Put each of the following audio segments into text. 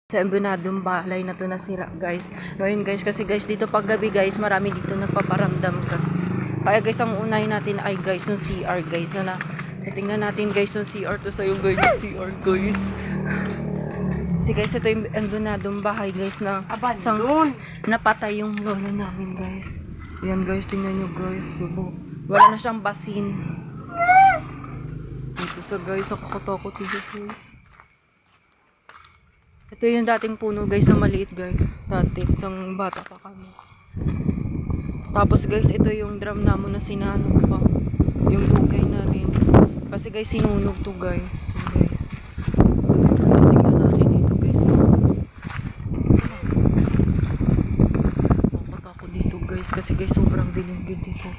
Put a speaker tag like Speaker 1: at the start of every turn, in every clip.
Speaker 1: Sa embunadong bahay na to nasira guys. Ngayon guys, kasi guys dito pag gabi guys, marami dito nagpaparamdam ka. Kaya guys, ang unahin natin ay guys yung CR guys. Tingnan natin guys yung CR to sa'yo guys, yung CR guys. Kasi guys, ito yung embunadong bahay guys na napatay yung lolo namin guys. Ayan guys, tingnan nyo guys. Wala na siyang basin. Dito sa guys, nakakatakot dito guys. Ito yung dating puno guys na maliit guys. Dati, isang bata pa kami. Tapos guys, ito yung drum namin na sinano pa. Yung dugay na rin. Kasi guys, sinunog to guys. So guys, tingnan natin dito guys. Nakatakot dito guys. Kasi guys, sobrang bilingid dito.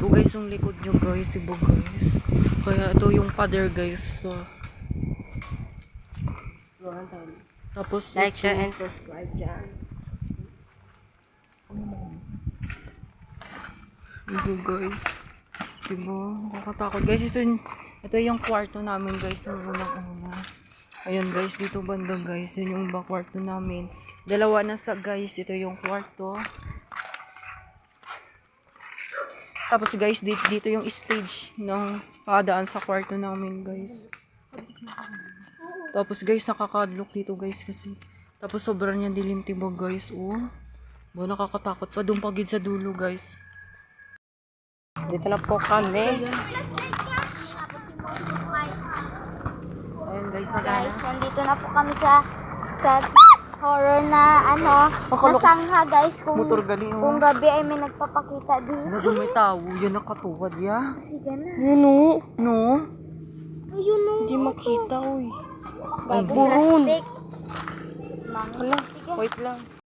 Speaker 1: Ito guys, yung likod nyo guys. Diba guys? Kaya ito yung father guys. So, tapos
Speaker 2: Like, share, and subscribe dyan.
Speaker 1: Ito guys. Diba? Nakakatakot guys. Ito yung kwarto namin guys. Yung unang-una. Ayun guys. Dito banda guys. Yun yung kwarto namin. Dalawa na sa guys. Ito yung kwarto. Tapos guys. Dito yung stage ng padaan sa kwarto namin guys. Tapos guys, nakakadlock dito guys kasi. Tapos sobrang niya dilim tibag guys. Oh. Nakakatakot pa. Doon pagid sa dulo guys.
Speaker 2: Dito na po kami.
Speaker 1: Ayun guys,
Speaker 3: Guys, nandito na po kami sa horror na nasangha guys.
Speaker 1: motor gali
Speaker 3: Kung gabi ay may nagpapakita dito.
Speaker 1: Ano may tao? Yan nakatuwad ya.
Speaker 3: Sige na.
Speaker 2: Yun o.
Speaker 1: No?
Speaker 3: Ayun o.
Speaker 2: Hindi makita, uy.
Speaker 1: Ay,
Speaker 3: Bagong plastic.
Speaker 2: Hala, wait lang.